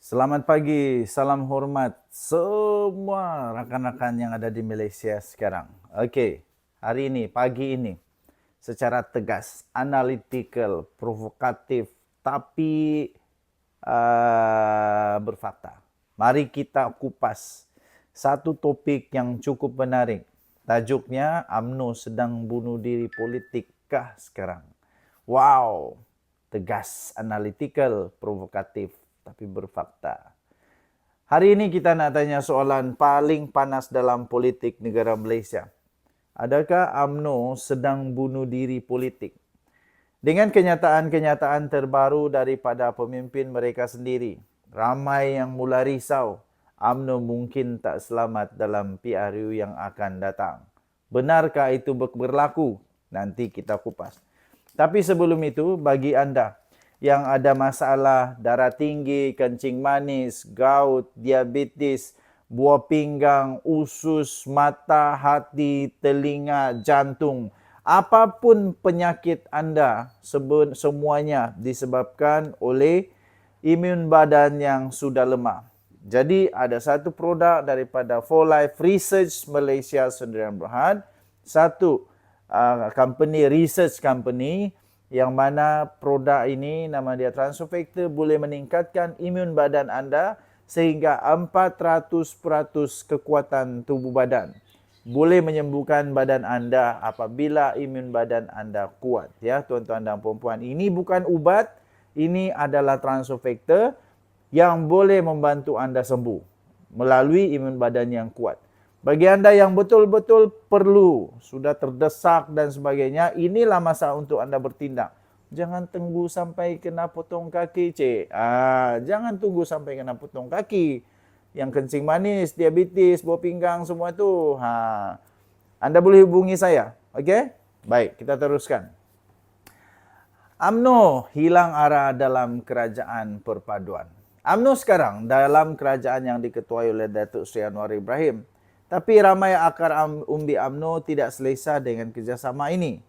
Selamat pagi, salam hormat semua rakan-rakan yang ada di Malaysia sekarang. Okey, hari ini, pagi ini, secara tegas, analytical, provokatif, tapi berfakta. Mari kita kupas satu topik yang cukup menarik. Tajuknya, UMNO sedang bunuh diri politikkah sekarang? Wow, tegas, analytical, provokatif, tapi berfakta. Hari ini kita nak tanya soalan paling panas dalam politik negara Malaysia. Adakah UMNO sedang bunuh diri politik? Dengan kenyataan-kenyataan terbaru daripada pemimpin mereka sendiri, ramai yang mula risau UMNO mungkin tak selamat dalam PRU yang akan datang. Benarkah itu berlaku? Nanti kita kupas. Tapi sebelum itu, bagi anda yang ada masalah darah tinggi, kencing manis, gout, diabetes, buah pinggang, usus, mata, hati, telinga, jantung, apapun penyakit anda, semuanya disebabkan oleh imun badan yang sudah lemah. Jadi ada satu produk daripada For Life Research Malaysia Sdn Bhd, satu company, research company, yang mana produk ini nama dia Transofactor boleh meningkatkan imun badan anda sehingga 400% kekuatan tubuh badan. Boleh menyembuhkan badan anda apabila imun badan anda kuat. Ya, tuan-tuan dan puan-puan. Ini bukan ubat, ini adalah Transofactor yang boleh membantu anda sembuh melalui imun badan yang kuat. Bagi anda yang betul-betul perlu, sudah terdesak dan sebagainya, inilah masa untuk anda bertindak. Jangan tunggu sampai kena potong kaki, cik. Jangan tunggu sampai kena potong kaki. Yang kencing manis, diabetes, buah pinggang, semua itu. Anda boleh hubungi saya. Okey? Baik, kita teruskan. UMNO hilang arah dalam kerajaan perpaduan. UMNO sekarang dalam kerajaan yang diketuai oleh Datuk Seri Anwar Ibrahim. Tapi ramai akar umbi UMNO tidak selesa dengan kerjasama ini.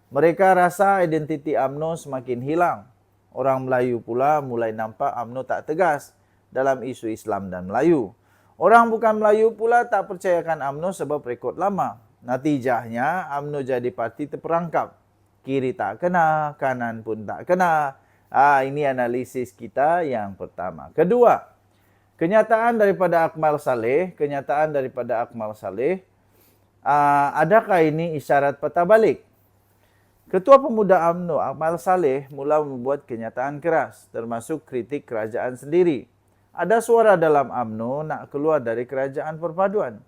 Mereka rasa identiti UMNO semakin hilang. Orang Melayu pula mulai nampak UMNO tak tegas dalam isu Islam dan Melayu. Orang bukan Melayu pula tak percayakan UMNO sebab rekod lama. Natijahnya UMNO jadi parti terperangkap. Kiri tak kena, kanan pun tak kena. Ini analisis kita yang pertama. Kedua, kenyataan daripada Akmal Saleh, adakah ini isyarat patah balik? Ketua Pemuda UMNO Akmal Saleh mula membuat kenyataan keras, termasuk kritik kerajaan sendiri. Ada suara dalam UMNO nak keluar dari kerajaan perpaduan.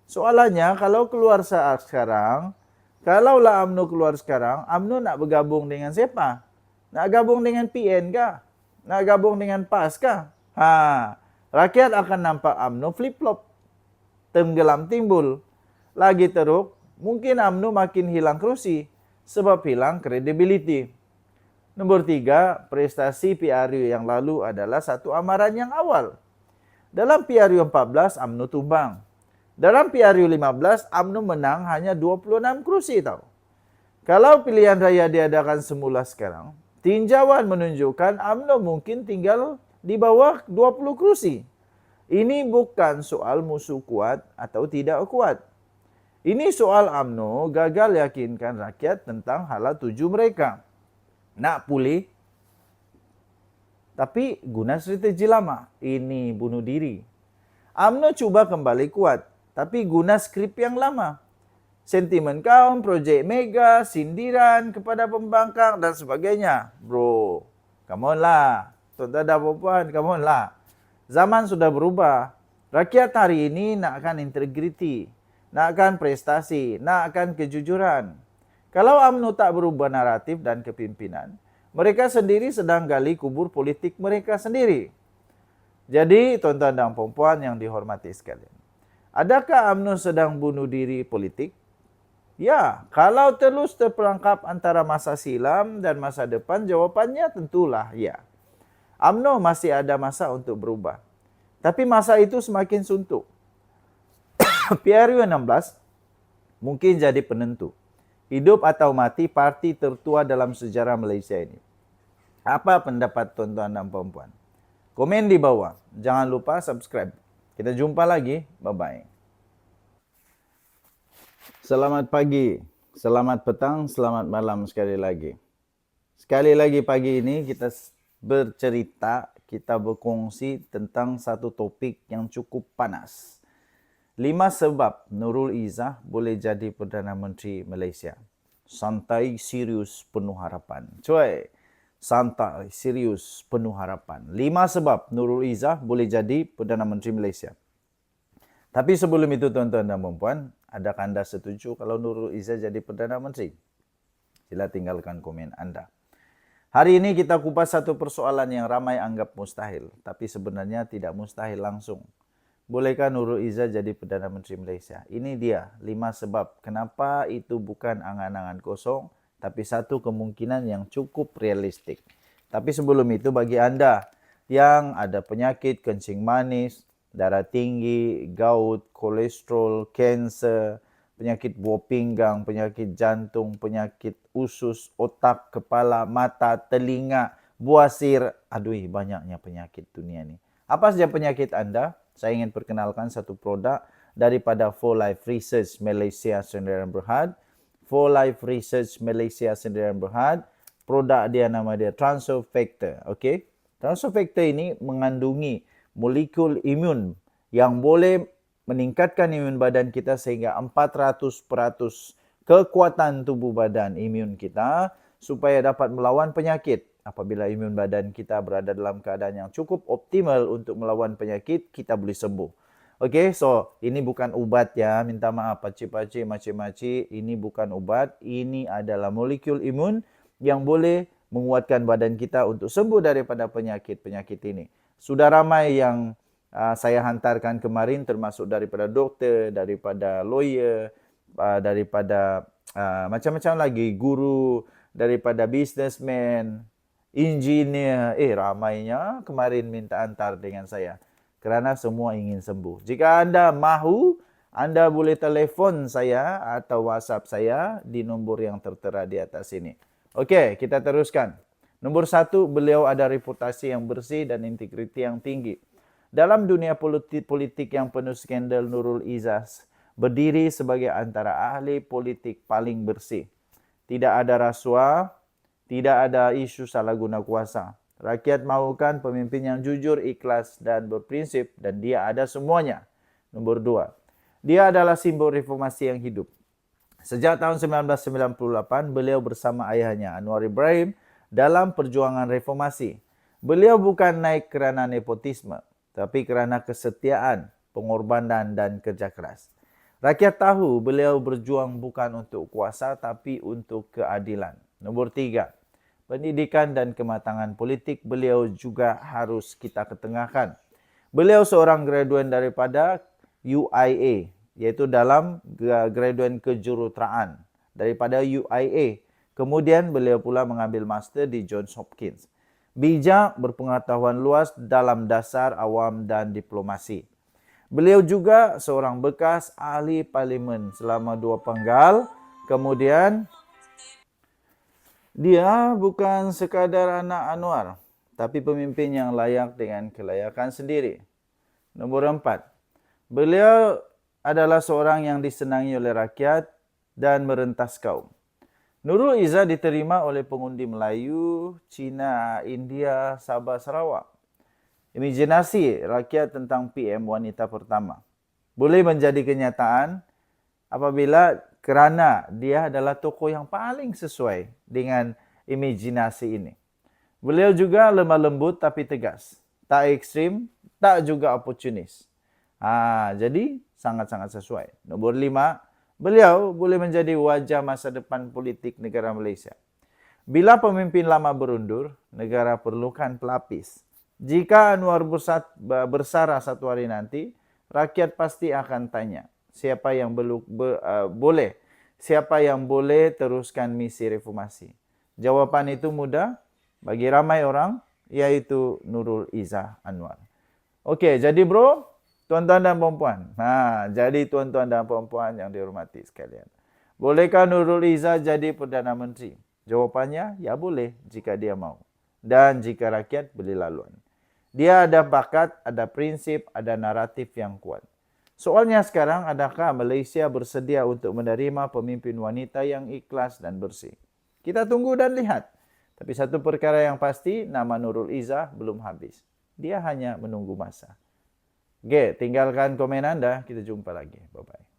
Soalannya, kalau keluar saat sekarang, kalaulah UMNO keluar sekarang, UMNO nak bergabung dengan siapa? Nak gabung dengan PN kah? Nak gabung dengan PAS kah? Rakyat akan nampak UMNO flip-flop. Tenggelam timbul. Lagi teruk, mungkin UMNO makin hilang kerusi sebab hilang kredibiliti. Nombor 3, prestasi PRU yang lalu adalah satu amaran yang awal. Dalam PRU 14, UMNO tumbang. Dalam PRU 15, UMNO menang hanya 26 kerusi tahu. Kalau pilihan raya diadakan semula sekarang, tinjauan menunjukkan UMNO mungkin tinggal di bawah 20 kerusi. Ini bukan soal musuh kuat atau tidak kuat. Ini soal UMNO gagal yakinkan rakyat tentang hala tuju mereka. Nak pulih, tapi guna strategi lama. Ini bunuh diri. UMNO cuba kembali kuat, tapi guna skrip yang lama. Sentimen kaum, projek mega, sindiran kepada pembangkang dan sebagainya. Bro, come on lah. Tuan-tuan dan puan-puan, come on lah. Zaman sudah berubah. Rakyat hari ini nakkan integriti, nakkan prestasi, nakkan kejujuran. Kalau UMNO tak berubah naratif dan kepimpinan, mereka sendiri sedang gali kubur politik mereka sendiri. Jadi, tuan-tuan dan puan-puan yang dihormati sekalian, adakah UMNO sedang bunuh diri politik? Ya, kalau terus terperangkap antara masa silam dan masa depan, jawapannya tentulah ya. UMNO masih ada masa untuk berubah. Tapi masa itu semakin suntuk. PRU 16 mungkin jadi penentu. Hidup atau mati parti tertua dalam sejarah Malaysia ini. Apa pendapat tuan-tuan dan puan-puan? Komen di bawah. Jangan lupa subscribe. Kita jumpa lagi. Bye-bye. Selamat pagi, selamat petang, selamat malam sekali lagi. Sekali lagi pagi ini kita bercerita, kita berkongsi tentang satu topik yang cukup panas. 5 sebab Nurul Izzah boleh jadi Perdana Menteri Malaysia. Santai, serius, penuh harapan. Cuy, santai, serius, penuh harapan. 5 sebab Nurul Izzah boleh jadi Perdana Menteri Malaysia. Tapi sebelum itu tuan-tuan dan puan-puan, adakah anda setuju kalau Nurul Izzah jadi Perdana Menteri? Sila tinggalkan komen anda. Hari ini kita kupas satu persoalan yang ramai anggap mustahil, tapi sebenarnya tidak mustahil langsung. Bolehkah Nurul Izzah jadi Perdana Menteri Malaysia? Ini dia 5 sebab kenapa itu bukan angan-angan kosong, tapi satu kemungkinan yang cukup realistik. Tapi sebelum itu bagi anda yang ada penyakit kencing manis, darah tinggi, gout, kolesterol, kanser, penyakit buah pinggang, penyakit jantung, penyakit usus, otak, kepala, mata, telinga, buasir. Aduh, banyaknya penyakit dunia ini. Apa saja penyakit anda? Saya ingin perkenalkan satu produk daripada 4Life Research Malaysia Sdn Bhd. 4Life Research Malaysia Sdn Bhd. Produk dia nama dia Transfer Factor. Okay? Transfer Factor ini mengandungi molekul imun yang boleh meningkatkan imun badan kita sehingga 400% kekuatan tubuh badan imun kita supaya dapat melawan penyakit. Apabila imun badan kita berada dalam keadaan yang cukup optimal untuk melawan penyakit, kita boleh sembuh. Okey, so ini bukan ubat ya. Minta maaf pakcik-pakcik, makcik-makcik. Ini bukan ubat. Ini adalah molekul imun yang boleh menguatkan badan kita untuk sembuh daripada penyakit-penyakit ini. Sudah ramai yang saya hantarkan kemarin termasuk daripada doktor, daripada lawyer, daripada macam-macam lagi, guru, daripada businessman, engineer, ramainya kemarin minta hantar dengan saya. Kerana semua ingin sembuh. Jika anda mahu, anda boleh telefon saya atau WhatsApp saya di nombor yang tertera di atas ini. Okey, kita teruskan. Nombor 1, beliau ada reputasi yang bersih dan integriti yang tinggi. Dalam dunia politik yang penuh skandal, Nurul Izzah berdiri sebagai antara ahli politik paling bersih. Tidak ada rasuah, tidak ada isu salah guna kuasa. Rakyat mahukan pemimpin yang jujur, ikhlas dan berprinsip dan dia ada semuanya. Nombor 2. Dia adalah simbol reformasi yang hidup. Sejak tahun 1998, beliau bersama ayahnya Anwar Ibrahim dalam perjuangan reformasi. Beliau bukan naik kerana nepotisme, tapi kerana kesetiaan, pengorbanan dan kerja keras. Rakyat tahu beliau berjuang bukan untuk kuasa tapi untuk keadilan. Nombor 3. Pendidikan dan kematangan politik beliau juga harus kita ketengahkan. Beliau seorang graduan daripada UIA, iaitu dalam graduan kejuruteraan daripada UIA. Kemudian beliau pula mengambil master di Johns Hopkins. Bijak, berpengetahuan luas dalam dasar, awam dan diplomasi. Beliau juga seorang bekas ahli parlimen selama 2 penggal. Kemudian dia bukan sekadar anak Anwar, tapi pemimpin yang layak dengan kelayakan sendiri. Nombor 4. Beliau adalah seorang yang disenangi oleh rakyat dan merentas kaum. Nurul Izzah diterima oleh pengundi Melayu, Cina, India, Sabah, Sarawak. Imajinasi rakyat tentang PM wanita pertama boleh menjadi kenyataan apabila kerana dia adalah tokoh yang paling sesuai dengan imajinasi ini. Beliau juga lemah lembut tapi tegas. Tak ekstrim, tak juga oportunis. Jadi sangat-sangat sesuai. Nombor 5, beliau boleh menjadi wajah masa depan politik negara Malaysia. Bila pemimpin lama berundur, negara perlukan pelapis. Jika Anwar bersara satu hari nanti, rakyat pasti akan tanya, siapa yang boleh teruskan misi reformasi? Jawapan itu mudah bagi ramai orang, yaitu Nurul Izzah Anwar. Okey, jadi bro, tuan-tuan dan puan-puan. Jadi tuan-tuan dan puan-puan yang dihormati sekalian. Bolehkah Nurul Izzah jadi Perdana Menteri? Jawapannya, ya boleh jika dia mau. Dan jika rakyat beri laluan. Dia ada bakat, ada prinsip, ada naratif yang kuat. Soalnya sekarang, adakah Malaysia bersedia untuk menerima pemimpin wanita yang ikhlas dan bersih? Kita tunggu dan lihat. Tapi satu perkara yang pasti, nama Nurul Izzah belum habis. Dia hanya menunggu masa. Oke, tinggalkan komen Anda. Kita jumpa lagi. Bye-bye.